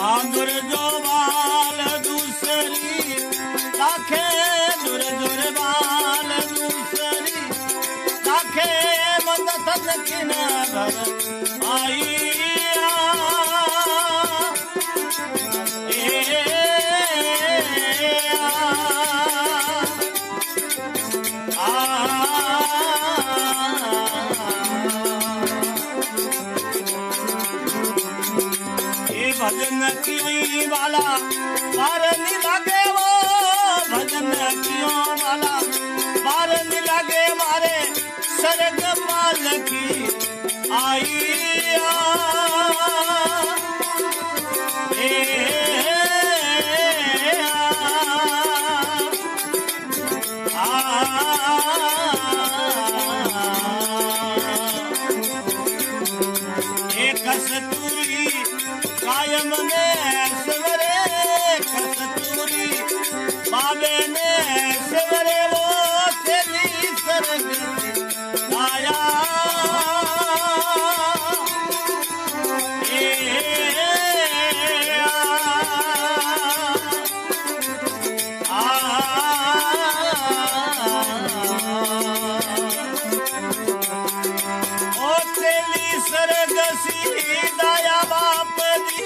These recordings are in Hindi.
आंगुर जो बाल दूसरी लाखे दुर दुर बाल दूसरी लाखे मदद किनार आई भजन की वाला बार नहीं लागे वो भजन कियो वाला बार नहीं लागे मारे सरग पालकी आई कस्तूरी कायम ने सवरे कस्तूरी बाबे ने सवरे वो तेरी सरग आया सरग सीधाया बाप दी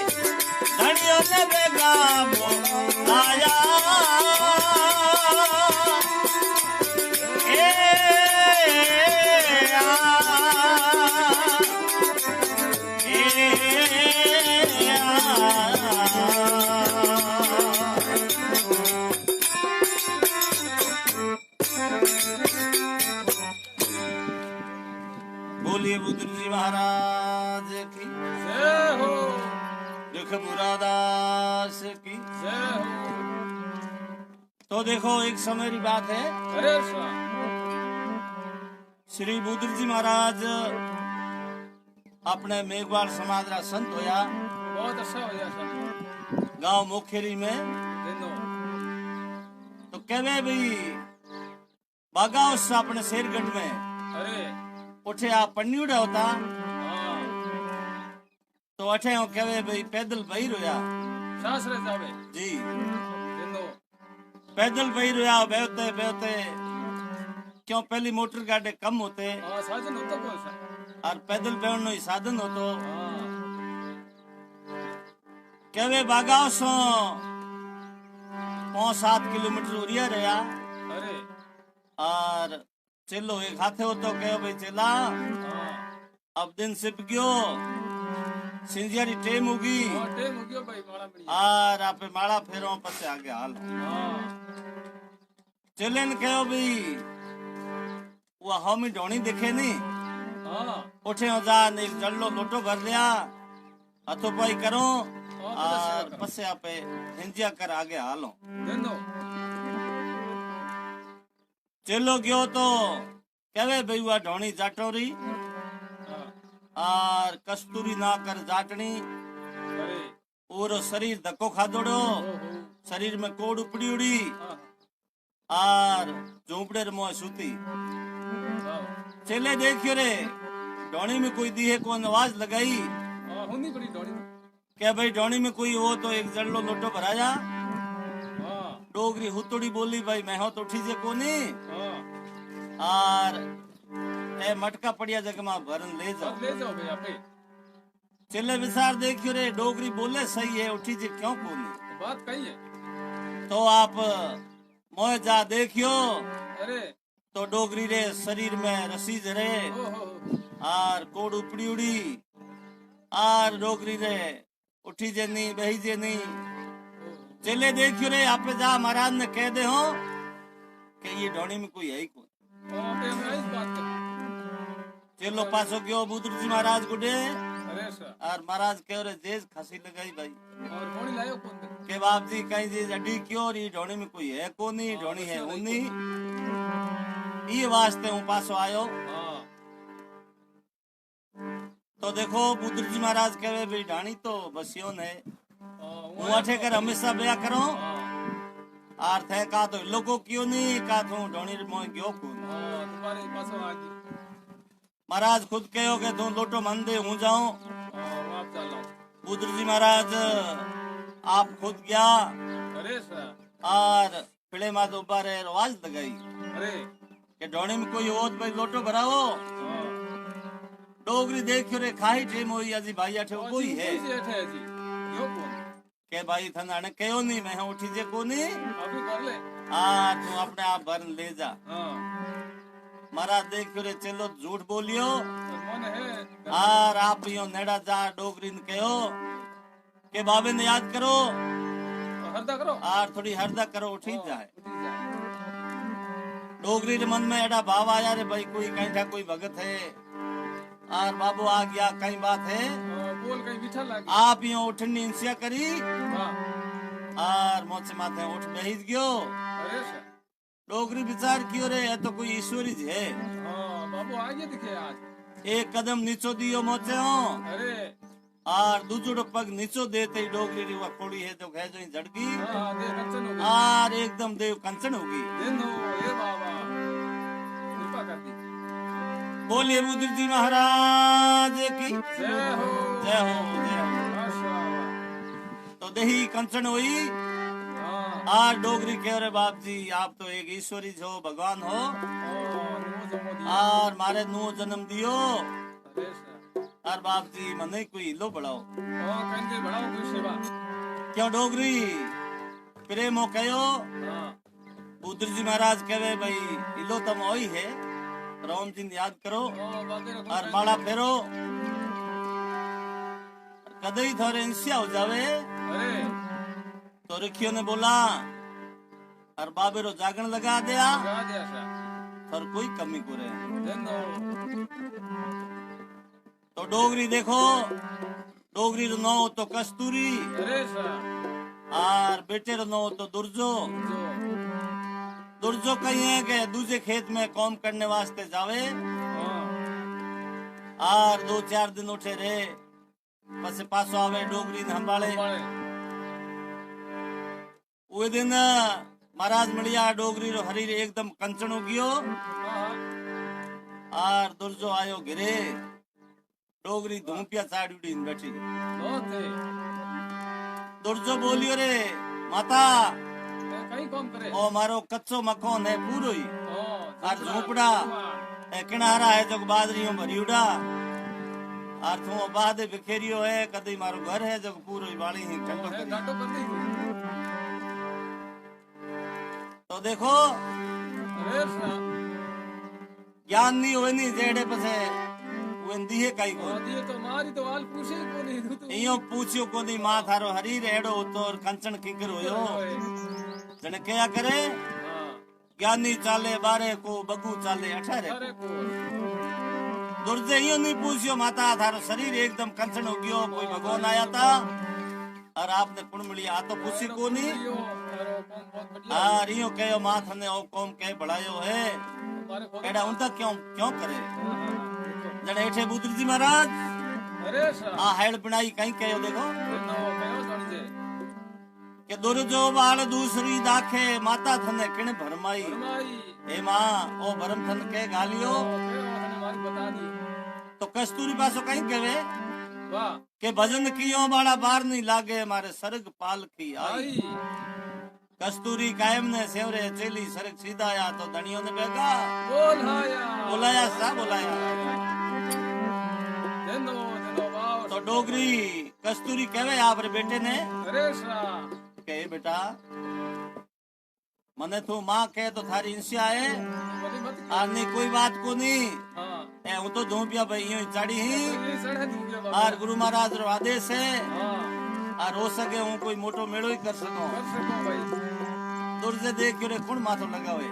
धनियों ने बेगा बोलाया बोलिए बुद्ध जी महाराज की जय हो, दुख मुरादास की जय हो। तो देखो एक समय की बात है, अरे स्वामी श्री बुद्ध जी महाराज अपने मेघवाल समाज रा संत होया, बहुत अच्छा हो गया गांव मोखेरी में। दिनों तो कहवे भाई बागा उस अपने शेरगढ़ में अरे उठे आप पन्नीड़ा होता हाँ तो अठे हो कहवे भाई पैदल बही रोया सासरे जावे जी दिनों पैदल बही रोया बेहते बेहते क्यों पहली मोटर गाड़ी कम होते हाँ साधन होता कौन सा और पैदल बेहन ही साधन हो तो हाँ कहवे बागाव सो 5-7 किलोमीटर उरिया रहा अरे और चलो एक हाथे हो तो कहो भाई चला हाँ अब दिन सिप गयो सिंजियारी टेम होगी हाँ टेम हो गयो भाई माड़ा बढ़िया और आपे माड़ा फेरो पसे आगे हाल हाँ चले न कहो भाई वो हम ढोनी दिखे नहीं हाँ उठे हो जा एक जल्लो लोटो भर लिया हथो पाई करो और पसे आपे हिंजिया कर आगे हालो दिनों चलो गयो तो कहवे भाई वह ढोनी जाटोरी हाँ और कस्तूरी ना कर जाटनी अरे और शरीर धक्को खादोड़ो ओहो शरीर में कोड़ उपड़ी उड़ी हाँ और झोंपड़े मोह सूती हाँ चले देखियो रे ढोनी में कोई दी है कौन आवाज लगाई हाँ होनी बड़ी डोरी क्या भाई ढोनी में कोई हो तो एक जल्लो लोटो भरा जा हाँ डोगरी हुतोड़ी बोली भाई मैं हो तो उठी जे कोनी हाँ और ए मटका पड़िया जगह में भरन ले जाओ अब ले जाओ भाई आपे चले विचार देखियो रे डोगरी बोले सही है उठी जे क्यों कोनी बात कही है तो आप मोह जा देखियो अरे तो डोगरी रे शरीर में रसी जरे ओहो और कोड़ उपड़ी उड़ी और डोगरी रे उठी जे नहीं बही जे नहीं चले देखियो रे आप जा महाराज ने कह दे हो कि ये ढोनी में कोई है ही कोई आपे हमें इस बात कर चलो पासो गयो बुद्ध जी महाराज गुडे अरे सर और महाराज कह रहे जेज खांसी लगाई भाई और मोड़ी लायो कौन के बाप जी कहीं जी अड्डी क्यों री ढोणी में कोई है कोनी ढोणी है उन्नी ये वास्ते हूँ पासो आयो। हाँ तो देखो बुद्ध जी महाराज कहे भाई ढाणी तो बसियों ने हाँ हूँ अठे कर हमेशा बया करो हाँ आर थे का तो लोगो क्यों नहीं का तू ढोणी मोह गयो कौन। हाँ तुम्हारे पास आ गई। महाराज खुद कहो के तू लोटो मन दे हूँ जाऊं। हाँ आप चलो। बुद्ध जी महाराज आप खुद गया अरे सर और पिले माँ तो बारे आवाज लगाई अरे के ढोणी में कोई हो तो भाई लोटो भराओ। हाँ डोगरी देखियो रे खाई टेम होई अजी भाई अठे कोई है जी अठे जी यो कौन के भाई थने अने कहो नहीं मैं उठी जे कोनी अभी कर ले। आ तू अपने आप भर ले जा। हाँ महाराज देखियो रे चलो झूठ बोलियो तो मन है और आप यो नेड़ा जा डोगरी ने कहो के बाबे ने याद करो तो हरदा करो और थोड़ी हरदा करो उठी जाए। उठी जाए। डोगरी रे मन में एड़ा भाव आया रे भाई कोई कहीं था कोई भगत है और बाबू आ गया कहीं बात है बोल कहीं मीठा लगे। आप यो उठनी इंसिया करी हाँ और मोचे माथे उठ बेहिज गयो। अरे सर डोगरी विचार कियो रे ये तो कोई ईश्वरी जी है। हाँ बाबू आगे दिखे आज। एक कदम नीचो दियो मोचे हो अरे और दूसरो पग नीचो देते ही डोगरी री वकोड़ी है तो कह जो ही झड़की हाँ दे कंचन हो गई। और एकदम देव कंचन होगी। दिन हो ये बाबा कृपा कर दी। बोलिए बुद्ध जी महाराज की जय हो जय हो जय हो। माशाअल्लाह। तो दही कंचन हुई हाँ और डोगरी कह रहे बाप जी आप तो एक ईश्वरी जो भगवान हो नो जमो दी। और मारे नु जन्म दियो अरे सर और बाप जी मने कोई लो बढ़ाओ कहीं के बढ़ाओ कोई सेवा। क्यों डोगरी प्रेमो कहो हाँ बुद्ध जी महाराज कहे भाई इलो तम ओई है राम जी ने याद करो बातें रखो। और माला फेरो कदई थोड़े इंसिया हो जावे अरे तो रिखियो ने बोला और बाबे रो जागण लगा दिया गा दिया सर। और कोई कमी को रहे। दिन हो तो डोगरी देखो डोगरी रो नो तो कस्तूरी अरे सर और बेटे रो नो तो दुर्जो। जो दुर्जो कही है कि दूसरे खेत में काम करने वास्ते जावे हाँ और 2-4 दिन उठे रहे पसे पासो आवे डोगरी ने संभाले। बाले वो दिन महाराज मिलिया डोगरी रो हरी रे एकदम कंचन हो गयो हाँ और दुर्जो आयो गिरे डोगरी धूपिया साड़ी उड़ी बैठी। बहुत थे दुर्जो बोलियो रे माता कहीं कौन करे। ओ मारो कच्चो मकान है पूरो ही हाँ और झोपड़ा किनारा है जो बादरियों भरियोड़ा और तू बाद बिखेरियो है कदी मारो घर है जो पूरो ही वाली ही ठंडो करी। घाटो कर दी। तो देखो अरे सर ज्ञान नहीं होए नहीं जेड़े पसे वेंदी है कई को ये तो मारी तो हाल पूछे ही को नहीं तू इयो पूछियो कोनी मां थारो हरी रेड़ो तो कंचन किकर होयो जने क्या करे हाँ ज्ञानी चाले बारे को बगू चाले अठारे अरे को दुर्जे इयो नहीं पूछियो माता थारो शरीर एकदम कंचन हो गयो कोई भगवान आया था और आपने कुण मिलिया तो पूछी को नहीं यो अरे कौन बहुत बढ़िया और इयो कहो मां थने ओ कौम के बढ़ायो है हमारे को एड़ा उनका क्यों क्यों करे जने एठे बुद्ध जी महाराज अरे सर आ हेड़ बनाई कहीं कहो देखो नो कहो थोड़ी जे के दुर्जो बाल दूसरी दाखे माता थने किण भरमाई फरमाई ए मां ओ भरम थन के गालियो कहो थने मारी बता दी तो कस्तूरी पासो कहीं कहे वाह के भजन कियो बाड़ा बार नहीं लागे मारे सरग पाल की आई आई कस्तूरी कायम ने सेवरे चेली सरग सीधा आया तो धनियों ने बेगा बोलाया बोलाया सा बोलाया दिनो वाह तो डोगरी कस्तूरी कहे आप रे बेटे ने अरे सर के बेटा मने तू मां कहे तो थारी इंसिया है बड़ी मत आने कोई बात को नहीं हाँ ए हूं तो धोपिया भाई यूं चढ़ी ही ये सड़े दूं गया बाबा और गुरु महाराज रो आदेश है हाँ और हो सके हूं कोई मोटो मेड़ो ही कर सको कर सको भाई दूर से देख के रे कुण माथो लगावे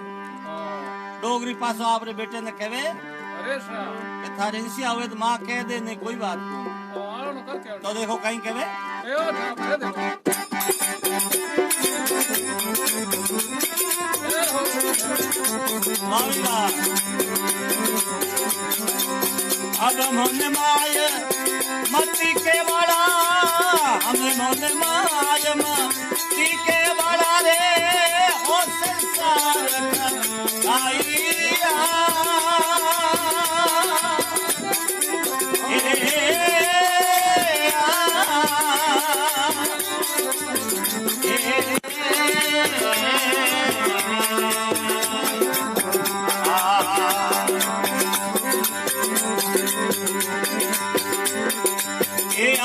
हाँ डोगरी पासो आप रे बेटे ने कहे अरे सर कि थारी इंसिया हुए तो मां कह दे नहीं कोई बात को आलो न कर के तो देखो कहीं कहे कहो था देखो माविला अब मन माय मती के वाला हमें मन माय मती के वाला रे ओ संसार आईया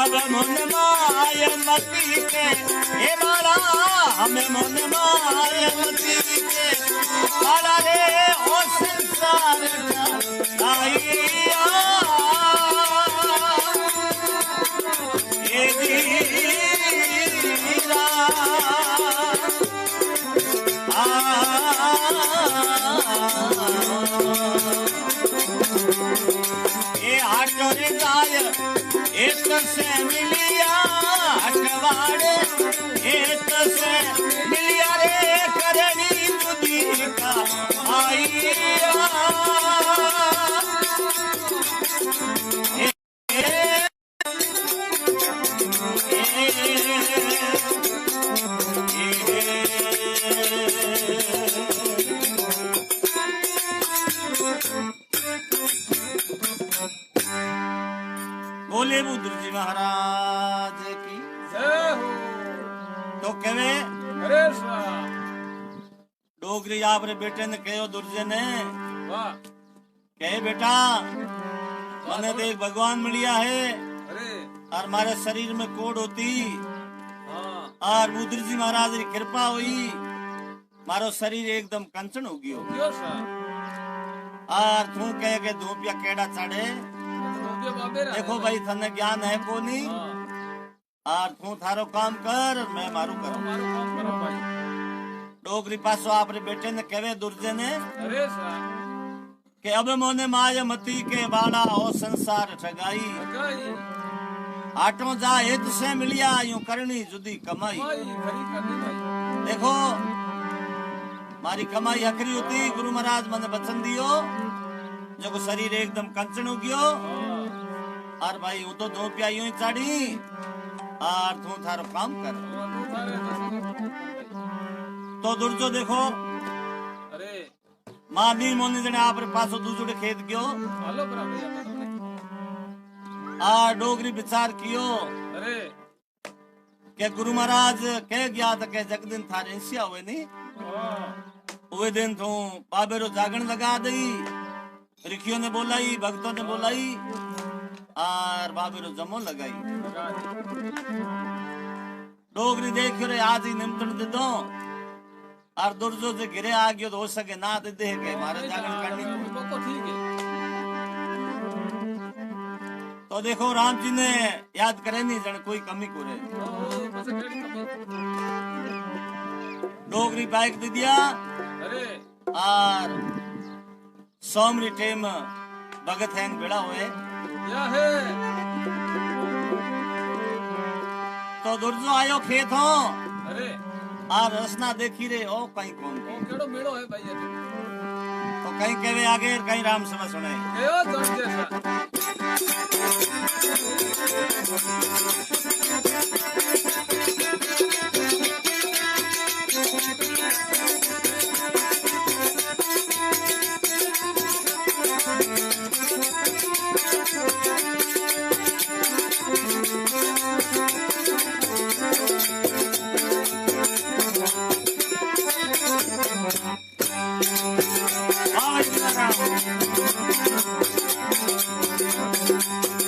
अब मन माय मती के हे बाला हमें मन माय मती के बाला रे ओ संसार आईया हे जीरा ए हाटोरे गाय एक से मिलिया हटवाड़े एक से मिलिया रे करनी जुदी का आईया बोले बुद्ध जी महाराज की जय हो। तो कहे अरे स्वाह डोगरी आपरे बेटे ने कहो दुर्जे ने वाह कहे बेटा मने देख भगवान मिलिया है अरे और मारे शरीर में कोड होती हाँ और बुद्ध जी महाराज की कृपा हुई मारो शरीर एकदम कंचन हो गयो क्यों सा और तू कहे के धूपिया केड़ा चढ़े तो बाबे रहा देखो भाई थने ज्ञान है को नहीं और तू थारो काम कर मैं मारू करूं हमारा काम करो भाई डोगरी पासो आपरे बेटे ने कहे दुर्जे ने अरे सा के अब मोने माय मती के बाड़ा ओ संसार ठगाई गई आटो जा हित से मिलिया यूं करनी जुदी कमाई भाई खरी करनी भाई देखो मारी कमाई हकरी होती गुरु महाराज मने बचन दियो जो को शरीर एकदम कंचन हो गयो और भाई वो तो दो प्या यूं ही चढ़ी और तू थारो काम कर तो दुर्जो देखो अरे मानी मोनी जने आपरे पासो दूसरे खेत गयो हेलो बराबर जाता तुमने आ डोगरी विचार कियो अरे के गुरु महाराज कह गया था के जगदिन थारे इंसिया हुए नहीं हुए दिन तो बाबेरो जागण लगा दई रिखियों ने बोलाई भक्तों ने बोलाई और बाबेरो जमो लगाई डोगरी देखियो रे आज ही निमंत्रण दे दो और दुर्जो से घिरे आ गयो तो हो सके ना दे दे के मारे जागरण करनी तो ठीक है तो देखो राम जी ने याद करे नहीं जन कोई कमी को रे बस कड़ी कमी डोगरी बाइक दे दिया अरे और सोमरी टेम भगत हैंग बेड़ा हुए क्या है तो दुर्जो आयो खेत हो अरे और रसना देखी रे ओ कहीं कौन वो केड़ो मेड़ो है भाई ये तो कहीं कहवे आगे कहीं राम सभा सुने केओ जन जैसा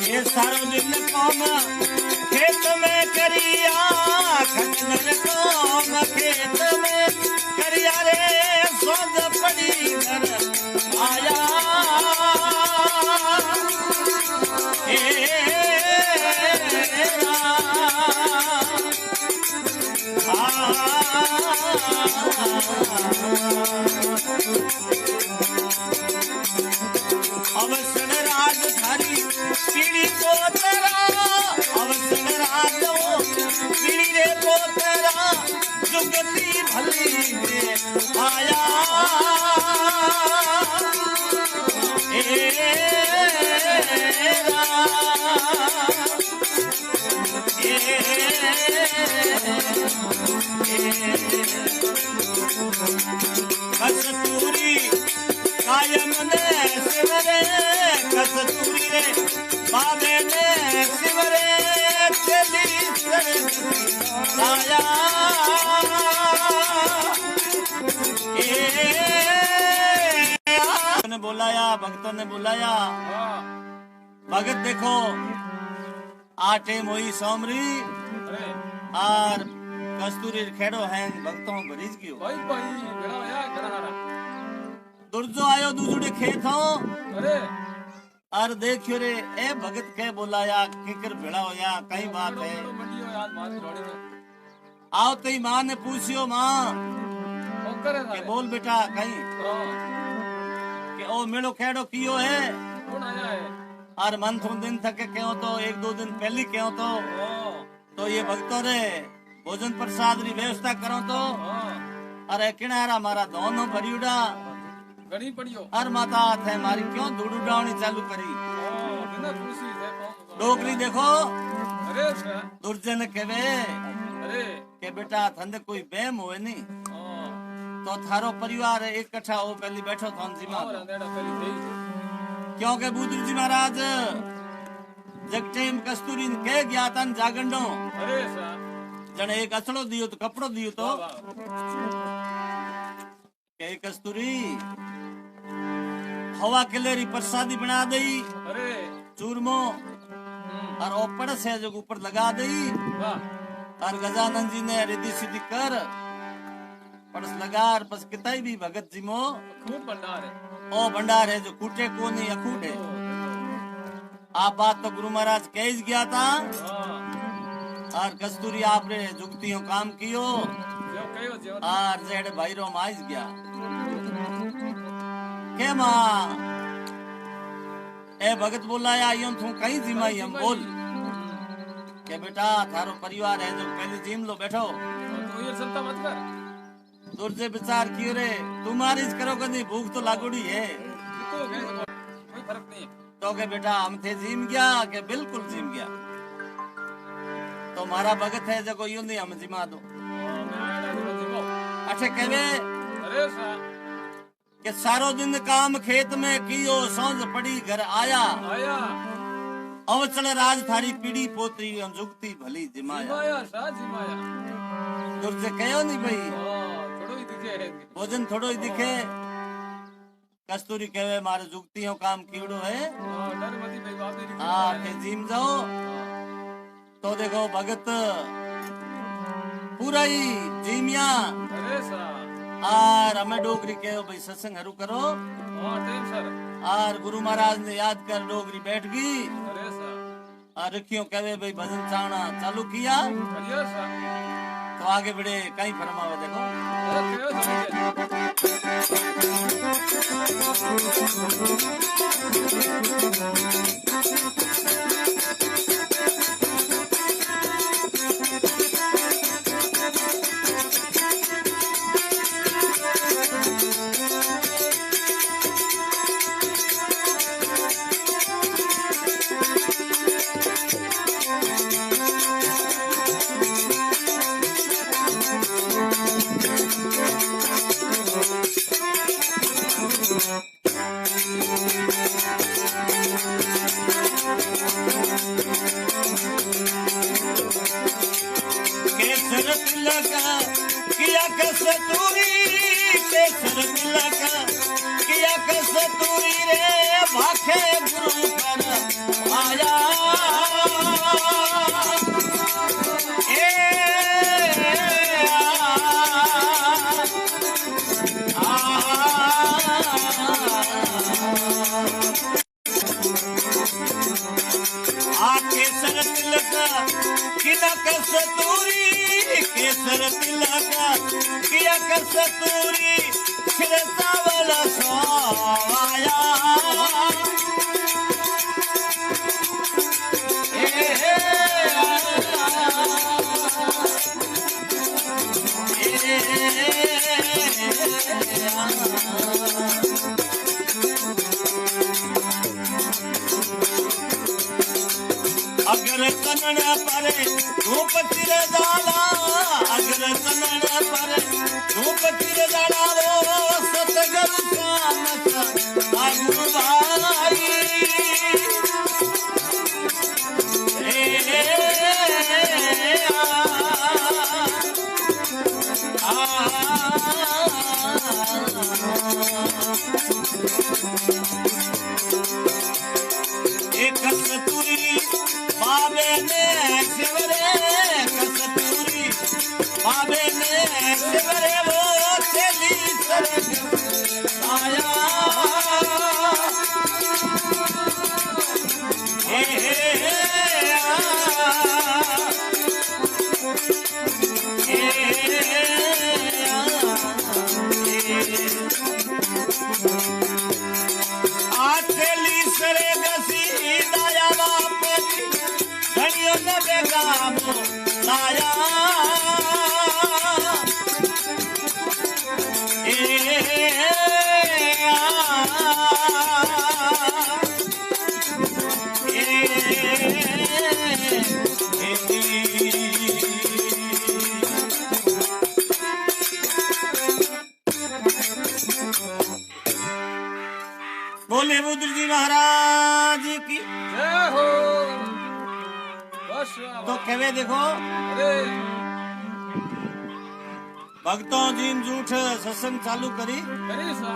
ये सारो दिन काम खेत में करिया खंडर काम खेत में करिया रे सोच पड़ी घर आया अवसर राज थारी पीड़ी को तेरा अवसर राज पीड़ी रे को तेरा जुगती भली में आया कस्तूरी कायम ने सिमरे कस्तूरी रे बाबे ने सिमरे चली आया ने बुलाया भक्तों ने बुलाया हाँ भगत देखो आटे मोई सोमरी अरे और कस्तूरी खेड़ो है भक्तों भरीज की भाई भाई बेड़ा होया करा हारा दुर्जो आयो दूसरे खेत हो अरे और देखियो रे ए भगत के बुलाया किकर भेड़ा होया कई बात है मंडी हो यार मारी रोड़ी में आओ तई मां ने पूछियो मां ओ करे के सारे बोल बेटा कहीं हां के ओ मेलो खेड़ो कियो है कौन आया है और मन थो दिन थके क्यों तो एक दो दिन पहले क्यों ओ तो ये भक्तों रे भोजन प्रसाद री व्यवस्था करो तो हां अरे किनारा मारा दोनों भरियुड़ा गणी पड़ियो और माता थे मारी क्यों धूड़ उड़ावनी चालू करी ओ बिना कुर्सी से कौन डोकरी देखो अरे सर दुर्जन केवे अरे के बेटा थंदे कोई बेम होए नी हां तो थारो परिवार इकट्ठा हो पहली बैठो थोन जिमा और अंधेरा पहले देई क्योंकि बुद्र जी महाराज जग टाइम कस्तूरी ने कह गया तन जागंडो अरे सर जने एक असड़ो दियो तो कपड़ो दियो तो वाह के कस्तूरी हवा किलेरी प्रसादी बना दई अरे चूरमो और ओ पड़स है जो ऊपर लगा दई वाह और गजानंद जी ने रिद्धि सिद्धि कर पड़स लगा और बस किताई भी भगत जी मो खूब भंडार है ओ भंडार है जो कूटे को नहीं अखूटे आप बात तो गुरु महाराज कह गया था हां और कस्तूरी आपने जुगतियों काम कियो जो कहो जो और जेड़ भाई रो माइज गया के मां ए भगत बोलाया यूं तू कहीं जिमाई हम बोल के बेटा थारो परिवार है जो पहले जिम लो बैठो तू ये संता मत कर दुर्जे विचार कियो रे तुम्हारी करो कदी भूख तो लागोड़ी है तो कोई फर्क नहीं है तो के बेटा हम थे जिम गया के बिल्कुल जिम गया तो मारा भगत है जो यूं नहीं हम जिमा दो मैं आया ना जीवो अच्छे कहवे अरे सर के सारो दिन काम खेत में कियो सांझ पड़ी घर आया आया अवचल राज थारी पीड़ी पोतरी जुगती भली जिमाया जिमाया सा जिमाया दुर्जे कहो नहीं भाई थोड़ो ही दिखे है भोजन थोड़ो ही दिखे कस्तूरी कहवे मारे जुगतियों काम कीड़ो है डर मती भाई बाप मेरी हाँ के जिम जाओ तो देखो भगत पूरा ही जिमिया अरे सर और हमें डोगरी कहो भाई सत्संग हरू करो हां टाइम सर और गुरु महाराज ने याद कर डोगरी बैठ गई अरे सर और रखियो कहवे भाई भजन चाणा चालू किया करियो सर तो आगे बढ़े कहीं फरमावे देखो केसर तिलक किया कस्तूरी केसर तिलक किया कस्तूरी रे भाखे गुरु पर आया ए केसर तिलक किया कस्तूरी केसर तिलक किया कस्तूरी सिर सावला सोया चमन पर धूप चिर जाला अगर चमन पर धूप चिर जाला वो सतगुरु श्याम गुरु भाई कस्तूरी बाबे ने शिवरे कस्तूरी बाबे ने शिवरे वो चली सरग आया आचली सरे गसी दाया वापसी घड़ियों ने बेगामो लाया बोले बुद्ध जी महाराज की जय हो बस तो कहवे देखो अरे भक्तों जीन जूठ सत्संग चालू करी करी सा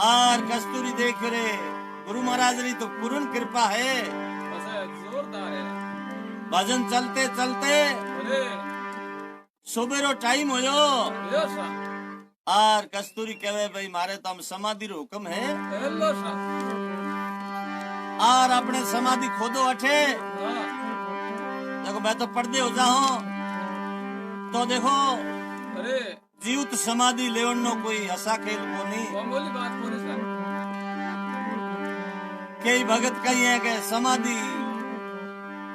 और कस्तूरी देख रे गुरु महाराज री तो पूर्ण कृपा है बस जोरदार है भजन चलते चलते अरे सुबेरो टाइम होयो यो सा और कस्तूरी कहवे भाई मारे तो हम समाधि रो हुक्म है हेलो सा और अपने समाधि खोदो अठे हाँ देखो मैं तो पर्दे हो जाऊं तो देखो अरे जीवित समाधि लेवनो कोई हसा खेल को नहीं मामूली बात बोले सर कई भगत कही है कि समाधि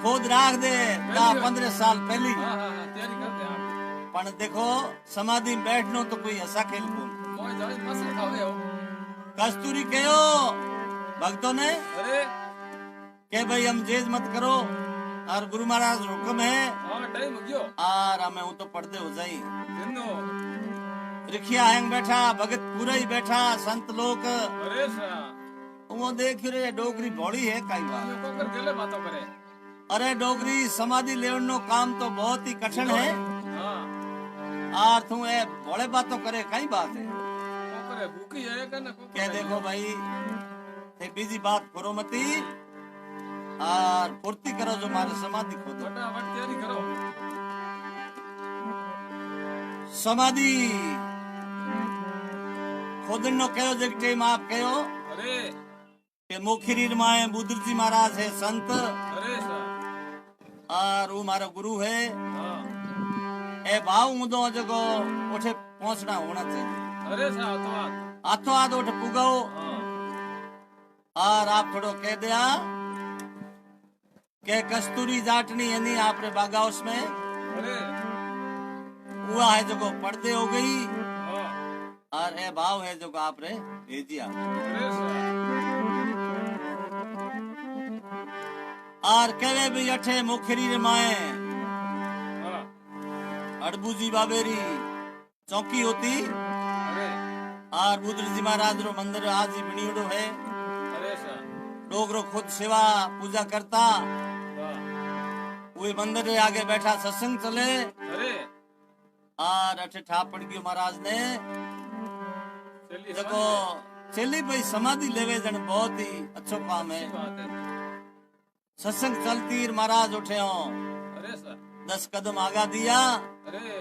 खोद राख दे 10-15 साल पहली हाँ हाँ हाँ तैयारी करते हैं आप पण देखो समाधि में बैठनो तो कोई हसा खेल को नहीं। मोय जाए मसल खावे हो कस्तूरी कहो भक्तों ने अरे के भाई हम जेज मत करो और गुरु महाराज हुक्म है हाँ टाइम हो गयो और हमें वो तो पढ़ते हो जाई दिनो रिखिया हैंग बैठा भगत पूरा ही बैठा संत लोग अरे सा वो देख रे डोगरी भोड़ी है कई बार ये कोकर गेले बातों करे अरे डोगरी समाधि लेवनो काम तो बहुत ही कठिन है हाँ और तू ए भोले बातों करे कई बात है कोकर है भूखी है का ना कोकर क्या देखो भाई थे बीजी बात करो मती और पूर्ति करो जो मारे समाधि खोदो फटाफट तैयारी करो समाधि खोदनो कहो जग टाइम आप कहो अरे के मुखीरीर माए बुद्ध जी महाराज है संत अरे सा और वो मारा गुरु है हाँ ए भाव मुदो जगो उठे पहुंचना होना चाहिए अरे सा तो हाथों हाथ उठ पुगाओ हाँ और आप थोड़ो कह दिया के कस्तूरी जाटनी यानी आपरे बागाउस में अरे हुआ है जो पर्दे हो गई हाँ और ए भाव है जो आपरे भेजिया अरे सा और कहे भी अठे मुखरी रे माए हाँ अड़बूजी बाबेरी चौकी होती अरे और बुद्ध जी महाराज रो मंदिर आज ही बनियोड़ो है अरे सा डोगरो खुद सेवा पूजा करता हाँ वे मंदिर रे आगे बैठा सत्संग चले अरे और अठे ठापड़ गयो महाराज ने चलिए देखो चली भाई समाधि लेवे जन बहुत ही अच्छो काम है बात है सत्संग चलती महाराज उठे हो अरे सा 10 कदम आगा दिया अरे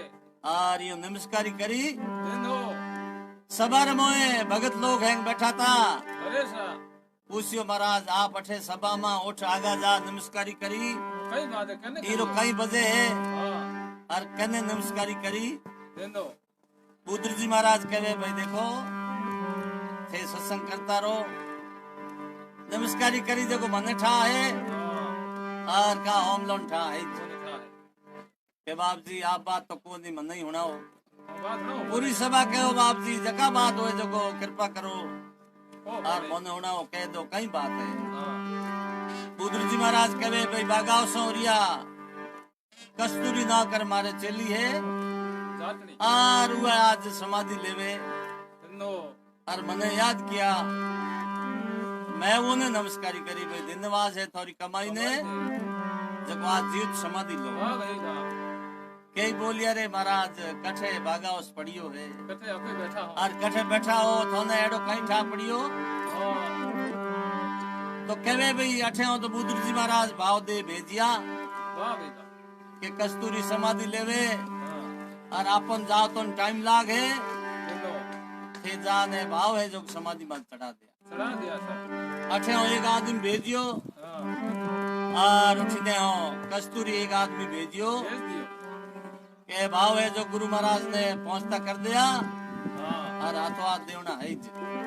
और ये नमस्कारी करी दिनो सबर मोए भगत लोग हैं बैठा था अरे सा पूछियो महाराज आप अठे सभा में उठ आगा जा नमस्कारी करी कई बात है कने हीरो कई बजे है हाँ और कने नमस्कारी करी दिनो बुद्ध जी महाराज कहे भाई देखो थे सत्संग करता रहो नमस्कारी करी देखो मने ठा है हाँ और का होम लोन ठा है मैंने कहा है के बाप जी आप बात तो को नहीं मन नहीं होना हो बात ना हो पूरी सभा कहो बाप जी जका बात हो जो कृपा करो ओ और बोले। मन होना हो कह दो कई बात है हाँ बुद्र जी महाराज कहे भाई बागाव सौरिया कस्तूरी ना कर मारे चली है जाटनी और वह आज समाधि लेवे नो और मैंने याद किया मैं वो ने नमस्कारी करी भाई धन्यवाद है थोड़ी कमाई ने जब आज जीवित समाधि लो वाह भाई वाह कई बोलिया रे महाराज कठे बागावस पड़ियो है कथे आपे बैठा हो और कठे बैठा हो थोने एडो कहीं ठा पड़ियो हाँ तो कहे भाई अठे हो तो बुद्र जी महाराज भाव दे भेजिया वाह भाई वाह के कस्तूरी समाधि लेवे हाँ और अपन जाओ तो टाइम लागे नो थे जाने भाव है जो समाधि में चढ़ा दिया चढ़ा दिया सर अठे हो एक आदमी भेजियो हाँ और उठने हो कस्तूरी एक आदमी भेजियो भेज दियो के भाव है जो गुरु महाराज ने पहुंचता कर दिया हाँ और हाथों हाथ देवना है ही।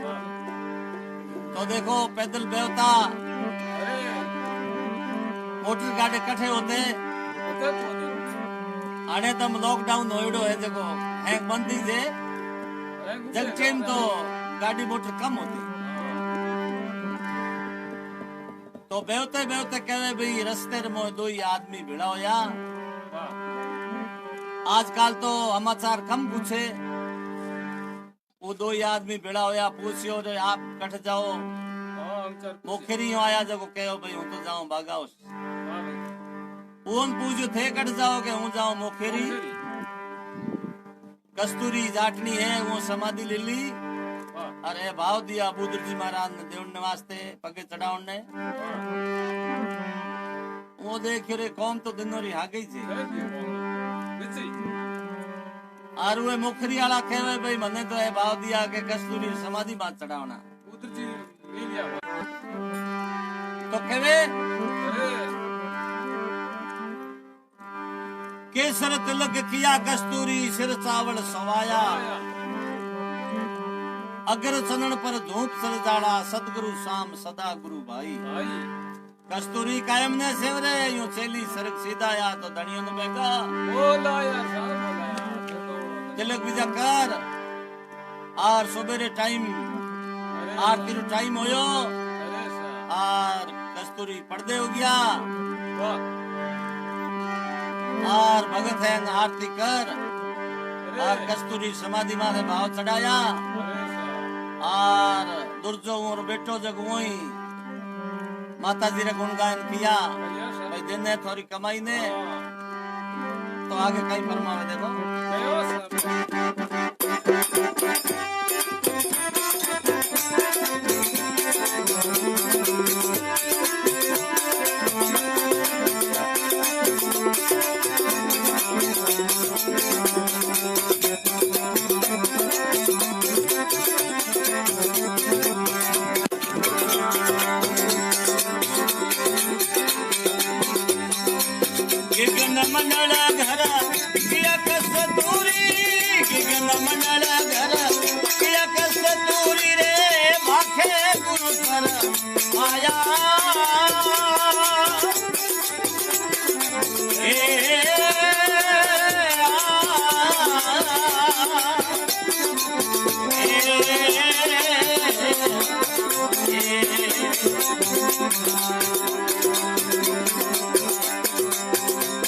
वाह तो देखो पैदल बेवता अरे मोटर गाड़ी कठे होते होते होते आने तम लॉकडाउन होइडो है देखो हैंग बंदी से जग टाइम तो गाड़ी मोटर कम होती तो बेवते बेवते कहे भाई रस्ते में दो ही आदमी भिड़ा होया आजकल तो समाचार कम पूछे वो दो ही आदमी भिड़ा होया पूछियो रे आप कट जाओ मोखेरी आया जब कहो भाई हूं तो जाऊं बागाउस उन पूछो थे कट जाओ के हूं जाऊं मोखेरी कस्तूरी जाटनी है वो समाधि ले ली अरे भाव दिया बुद्र जी महाराज ने देवने वास्ते पगे चढ़ाने वो देखियो रे कौन तो दिनोरी आ गई थी और वे मुखरी वाला कहे भाई मने तो है भाव दिया के कस्तूरी समाधि बात चढ़ावना तो कहे केसर तिलक किया कस्तूरी सिर चावल सवाया अगर चनन पर धूप सजाड़ा सतगुरु शाम सदा गुरु भाई कस्तूरी कायम ने सेवरे यूं चेली सरक सीधा या तो धनियों ने बेगा तिलक बीजा कर और सुबेरे टाइम आरती रो टाइम होयो और कस्तूरी पर्दे हो गया और भगत है आरती कर और कस्तूरी समाधि मारे भाव चढ़ाया और दुर्जो और बेटो जग वही माता जी रे गुणगान किया भाई दिन है थोड़ी कमाई ने तो आगे कहीं फरमावे देखो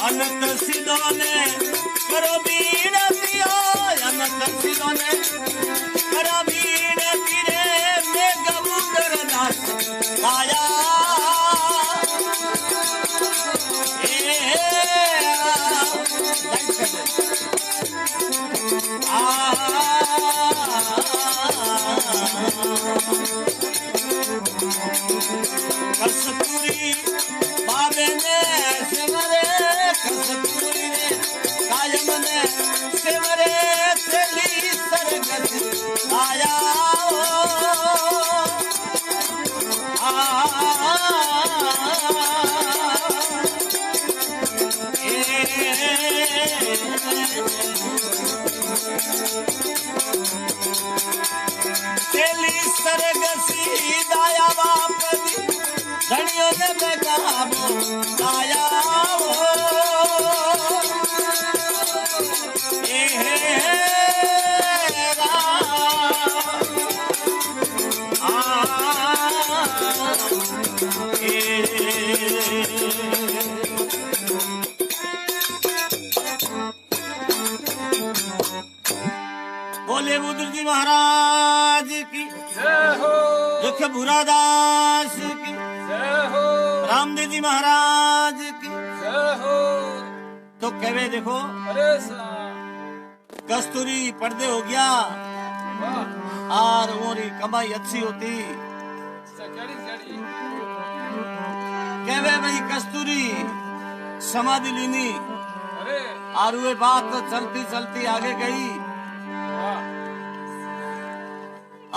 अनंत सिद्धोने करो बीड़ पियो अनंत सिद्धोने करो बीड़ पीरे में गबूतर दास आया कस्तूरी बाबे ने सेवरे कस्तूरी ने कायम ने सेवरे चली सरगस आया चली सरगसी दाया बाप धनियों ने बेगाबो आया ए बोले बुद्र जी महाराज की जय हो दुख भूरादास की जय हो रामदेव जी महाराज की जय हो। तो कहे देखो अरे सा कस्तूरी पर्दे हो गया वाह और उमरी कमाई अच्छी होती जड़ी जड़ी कहे भाई कस्तूरी समाधि लीनी अरे और वे बात तो चलती चलती आगे गई वाह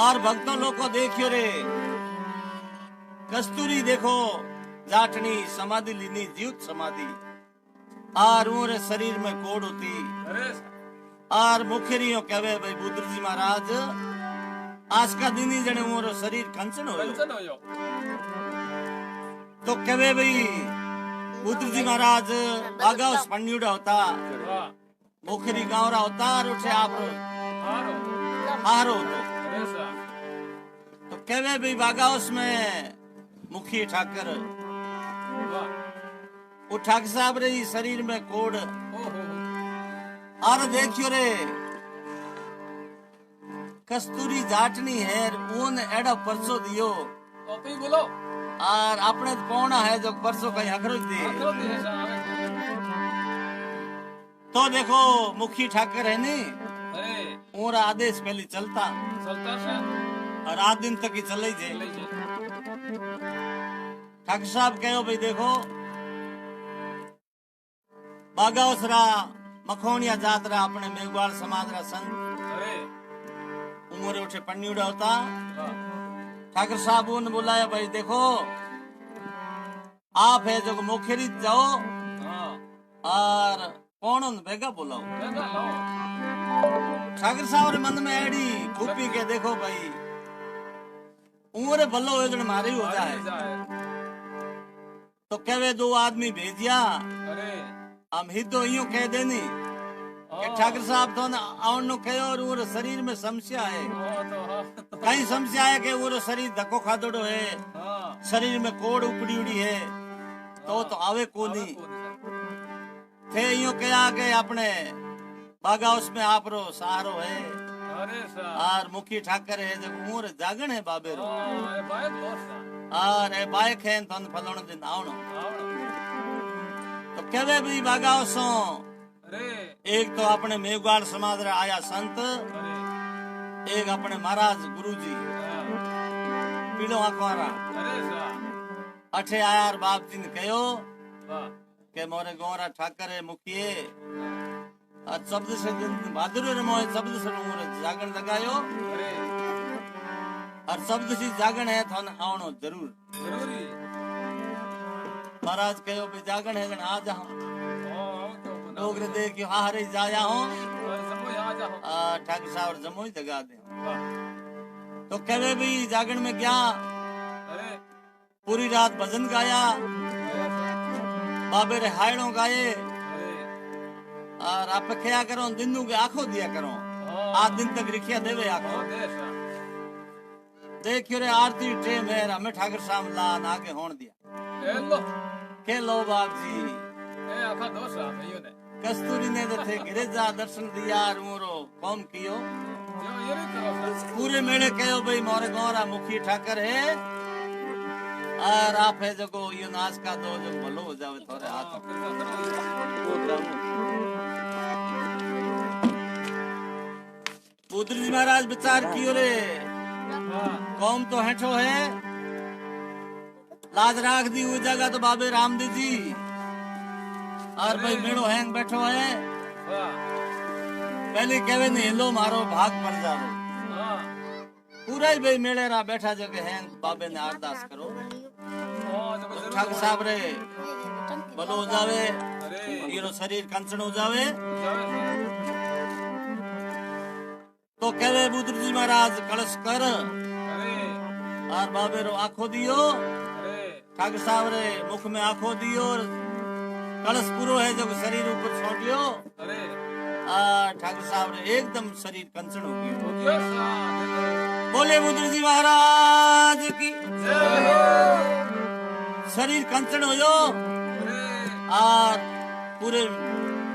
और भक्तों लोग को देखियो रे कस्तूरी देखो जाटनी समाधि लीनी जीवित समाधि और उमरे शरीर में कोड़ होती अरे और मुखेरियो कहे भाई बुद्र जी महाराज आज का दिन ही जने उमरो शरीर कंचन हो कंचन हो यो तो कहे भाई बुद्र जी महाराज आगा उस पंडियुड़ा होता वाह मुखेरी गावरा होता और उठे आप हारो हारो तो अरे सा तो कहे भाई बागा उसमें मुखी ठाकर वाह वो ठाकर साहब रे शरीर में कोड़ ओ हो और देखियो रे कस्तूरी जाटनी है ऊन एड़ा परसो दियो ओ पी बोलो और अपने तो पौना है जो परसों कहीं अखरोज दे अखरो दे सा आवे तो देखो मुखी ठाकर है नी अरे और आदेश पहले चलता चलता सा और रात दिन तक ही चले जे ले जे ठाकर साहब कहो भाई देखो बागावसरा मखोनिया जातरा अपने मेघवाल समाज रा संत अरे उमरे उठे पन्नीड़ा होता वाह ठाकर साहब ने बुलाया भाई देखो आप है जो मुखेरी जाओ हां और कौन बेगा बुलाओ बेगा लाओ ठाकर साहब रे मन में एड़ी खूबी के देखो भाई उमरे भलो हो जण मारे ही हो जाए तो कहे दो आदमी भेजिया अरे हम हिदो यूं कह देनी कि ठाकर साहब तो आउन नो कहो और उमरे शरीर में समस्या है ओ तो कहीं समस्या है कि उमरे शरीर धक्को खादड़ो है हां शरीर में कोड़ उपड़ी उड़ी है तो आवे कोनी थे यूं कहा के अपने बागा उसमें आप रो सहारो है अरे सा और मुखी ठाकर है जब उमर जागण है बाबे रो ए बाय दोस्त और ए बाइक है तन फलोण दिन आवणो आवड़ो तो कहवे भी बागा सो अरे एक तो अपने मेघवाल समाज रे आया संत अरे एक अपने महाराज गुरुजी हाँ, पीड़ो आंखवारा अरे सा अठे आया और बाप जी ने कहो वाह के मोरे गोरा ठाकर है मुखिए और शब्द से बहादुर रे मोए शब्द से उमर जागण लगायो अरे और शब्द से जागण है थन आवणो जरूर जरूरी महाराज कहो भी जागण है जन आ जाओ ओ तो बना डोगरे देख के हारे जाया हूं और समो आ जाओ ठाकर साहब जमोई जगा दे वाह तो कहे भी जागण में क्या अरे पूरी रात भजन गाया अरे बाबे रे हायणो गाए अरे और आप क्या करो दिनू के आंखों दिया करो आज दिन तक रिखिया देवे आंखों ओ देसा देखियो रे आरती टेम है हमें ठाकर साहब लान आगे होण दिया ए लो के लो बाप जी ए आखा दोसा भैयो ने कस्तूरी ने तो थे गिरिजा दर्शन दिया और मोरो कौम कियो जो ये नहीं करो सा पूरे मेले कहो भाई मोरे गौरा मुखी ठाकर है और आप है जगो ये नाच का दो जो भलो हो जावे थोड़े हाथ पुत्र जी महाराज विचार कियो रे कौम तो हेठो है लाज राख दी हुई जगह तो बाबे रामदेव जी और भाई मेड़ो हैंग बैठो है पहले कहे नहीं लो मारो भाग पड़ जाओ पूरा ही भाई मेले रा बैठा जगह हैंग बाबे ने अरदास करो ठाकुर साहब रे भलो हो जावे ये शरीर कंचन हो जावे तो कहे बुद्र जी महाराज कलश कर और बाबे रो आंखो दियो ठाकुर साहब रे मुख में आंखो दियो कलश पूरो है जो शरीर ऊपर छोड़ियो ठाकुर साहब रे एकदम शरीर कंचन हो गयो बोले बुद्र जी महाराज की शरीर कंचन हो जो और पूरे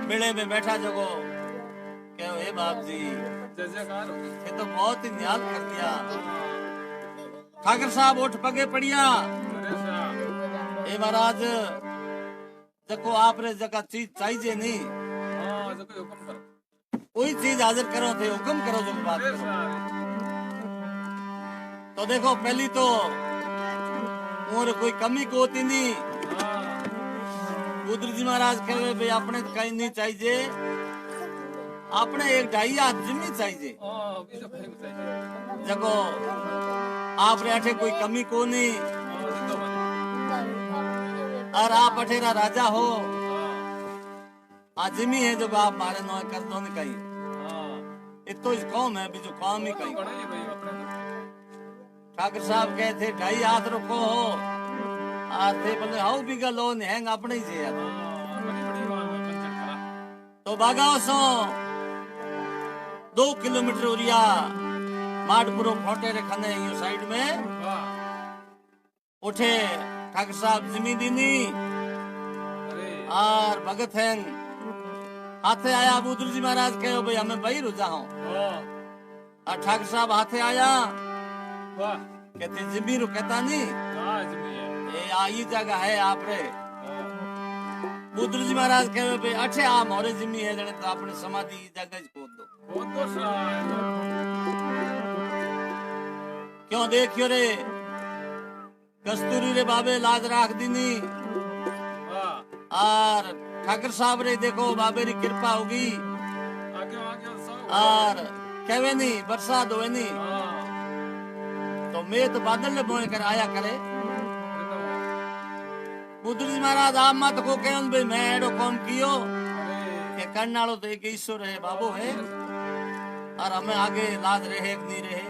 मेले में बैठा जगो के हे बाप जी, जय जयकार हो। ये तो बहुत ही न्याल कर दिया। ठाकर साहब उठ पगे पड़िया। अरे साहब, हे महाराज, जको आपरे जगह चीज चाहिए नहीं, हाँ जो कोई हुक्म करो। कोई चीज हाजिर करो थे, हुक्म करो जो बात अरे करो। साहब, तो देखो पहली तो और कोई कमी को होती नहीं। हाँ बुद्र जी महाराज कहे भाई अपने कहीं नहीं चाहिए, अपने एक ढाई हाथ जमी चाहिए। हाँ भी जो कहीं चाहिए। जको आप रे अठे कोई कमी को नहीं, हाँ जिंदो बने। और आप अठेरा राजा हो। हाँ आजमी है जो आप मारे नो कर दो नहीं कहीं, हाँ इतो इस कौम है बीजो काम ही कहीं। बड़ा ही भाई अपने ठाकर साहब कहे थे ढाई हाथ रखो हो, आते बोले हाउ बिगा लो हैंग अपने ही से यार। हाँ बड़ी बड़ी बात है पंचन करा। तो बागाओ सो 2 किलोमीटर उरिया माडपुरो फोटे रे खने यो साइड में वाह उठे ठाकर साहब जमीन दीनी अरे और भगत हैं हाथे आया। बुद्र जी महाराज कहो भाई हमें बही रुझा हूं, वाह और ठाकर साहब हाथे आया वाह कहते जिमी रू कहता नहीं हाँ जमी है। ये आई जगह है आप रे। हाँ बुद्र जी महाराज कहे भाई अच्छे आ मोरे जिमी है जने तो अपने समाधि ई जगह खोद दो। बहुत तो साहब क्यों देखियो रे कस्तूरी रे बाबे लाज राख दीनी, वाह और ठाकर साहब रे देखो बाबे री कृपा होगी, आगे सब और कहवे नहीं बरसात होवे नहीं हाँ तो मैं तो बादल ले बोए कर आया करे। जिंदो बुद्र जी महाराज आप मत को कहन भाई मैं एडो काम कियो अरे के करने वालो तो एक ईश्वर है बाबू है, और हमें आगे लाज रहे कि नहीं रहे।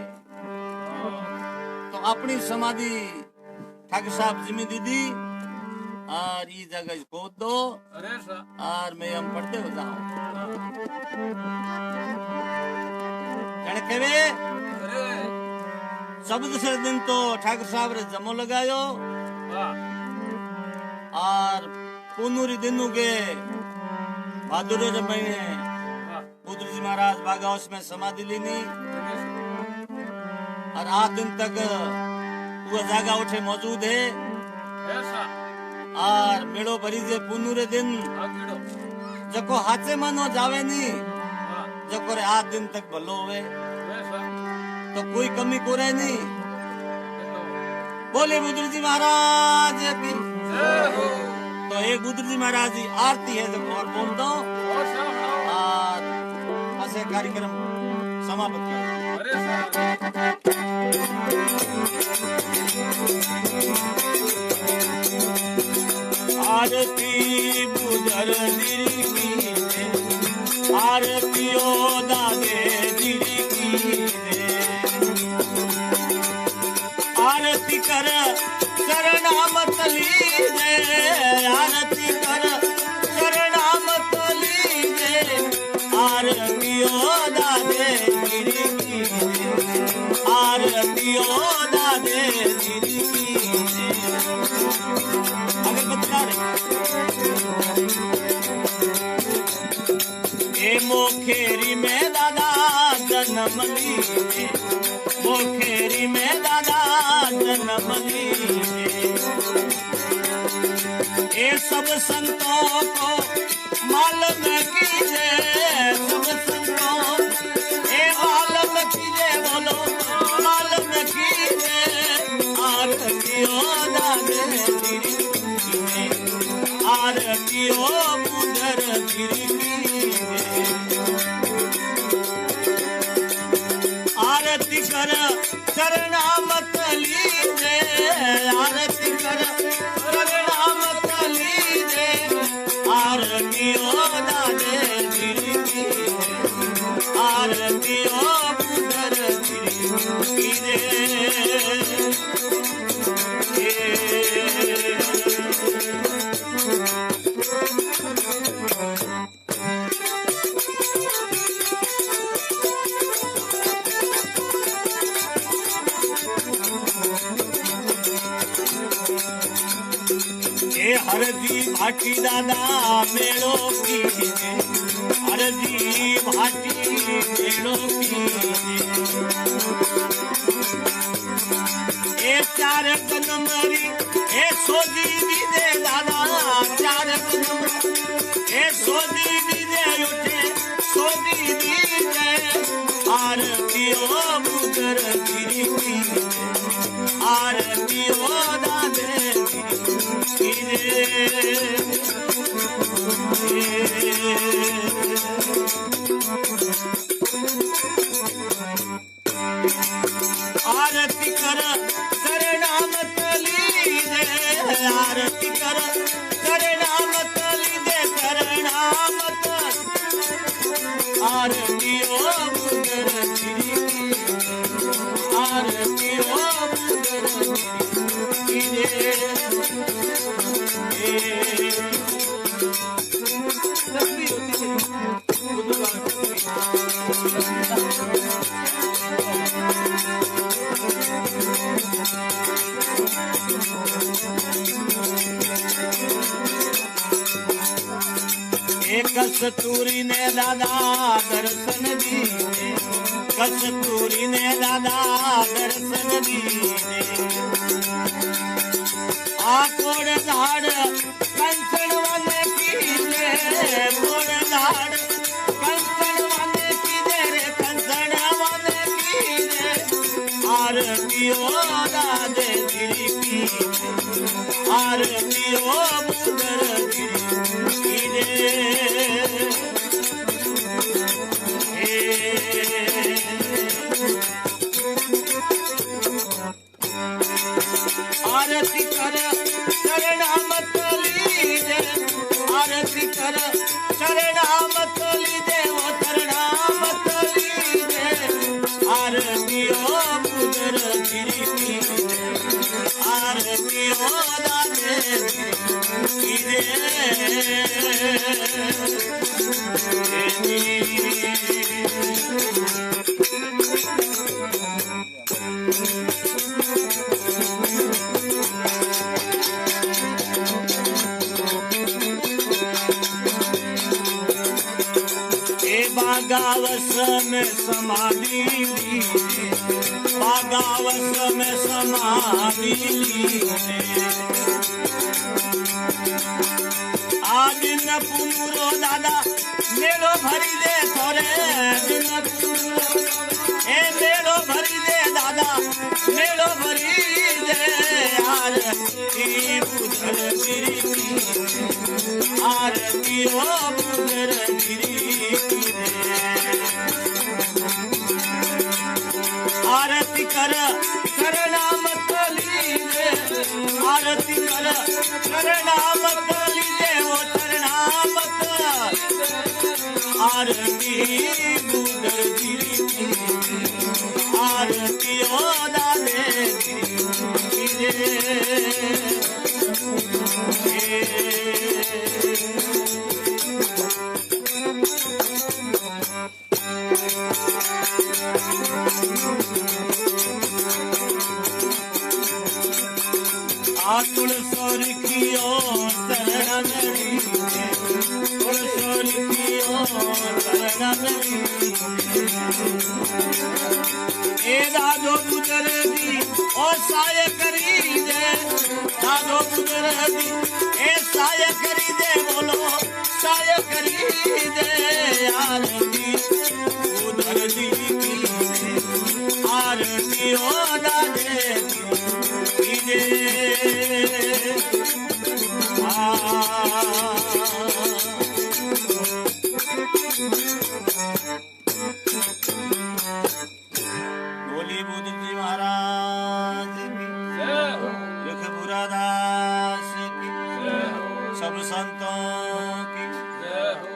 तो अपनी समाधि ठाकर साहब जिम्मे दीदी और ये जगह खोद दो, अरे साहब और मैं हम पढ़ते हो जाऊं। जने कहवे अरे शब्द से दिन तो ठाकर साहब रे जमो लगायो, वाह और पुनूरी दिनू के भादुरे रे महीने वाह बुद्र जी महाराज बागाउस में समाधि लीनी, और 8 दिन तक वो जगह उठे मौजूद है। ऐसा और मेड़ो भरी जे पुनूरे दिन आगीड़ो जको हाथे मनो जावे नहीं, वाह जको रे 8 दिन तक भलो हुए ऐसा तो कोई कमी को रहे नहीं। जिंदो बोले बुद्र जी महाराज की। जय हो। तो एक बुद्र जी महाराज जी आरती है जो और बोल दो, और साहब और ऐसे कार्यक्रम समाप्त करो। अरे साहब आरती बुधर दिरी की रे, आरती ओ दादे दिरी की रे, आरती कर शरणामत लीजे, आरती कर शरणामत लीजे, आरती ओ दादे दिरी की रे, आरती ओ दादे दिरी की रे। अगर बता रहे ए मोखेरी में दादा जन्म लीजे, मोखेरी में दादा जन्म लीजे, ए सब संतों को मालूम कीजे, सब संतों ए मालूम कीजे, बोलो मालूम कीजे, आरती ओ दादे दिरी कीजे, आरती ओ बुधर दिरी कीजे, आरती कर शरणामत लीजे, आरती कर शरणामत लीजे, आरती ओ दादे दिरी कीजे, आरती ओ बुधर दिरी कीजे। हरदी भाटी दादा मेड़ो कीजे, अरजी भाटी भेड़ो की ए चार कनमरी ए सोजी दीदे दादा चार कनमरी ए सोजी दीदे उठे सोजी दीदे आरतियो बुदर गिरी की आरतियो दादे गिरे आरती कर नाम तली दे आरती कर नाम तली दे नाम आरती ओ बुदर गिरी आरती ओ बुदर गिरी कस्तूरी ने दादा दर्शन दीने कस्तूरी ने दादा दर्शन दीने कोड़ झाड़ कंचन वन कीजे कोड़ झाड़ कंचन वन कीजे रे कंचन वन कीजे आरतियो दादे गिरी की आरतियो बुदर गिरी आरती कर नाम तली दे आरती कर नाम तली दे वो नाम तली दे आरती ओ बुदर गिरी की आरती ओ दादे गिरे बागावस में समाधि ली बागावस में समाधि ली आ दिन पुनरो दादा मेलो भरी दे थोरे दिन पुनरो ए मेलो भरी दे दादा मेलो भरी दे आरती बुदर गिरी आरती ओ बुदर गिरी आरती कर नाम तली दे आरती कर नाम तली दे वो नाम आरती बुदर गिरी आरती ओ दादे गिरे तुलसोर कियो शरणरी तुलसोर कियो शरणरी ए दादो बुदर दी ओ साय करी दे दादो बुदर दी ए साय करी दे बोलो साय करी दे आरती बुदर दी की आरती ओ दादे बोली बुद्ध जी महाराज की लखपुरा दास की सब संतों की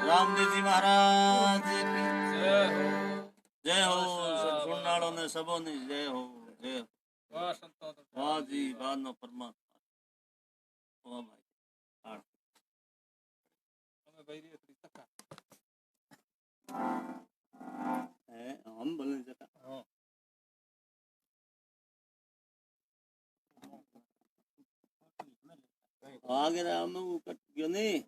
रामदेव जी महाराज की जय हो सब सुननालों ने सबों ने जय हो जय हो वाह जी वाह नो परमात्मा वाह भाई हम बोलने जगह आगे राम वो कट गयो नहीं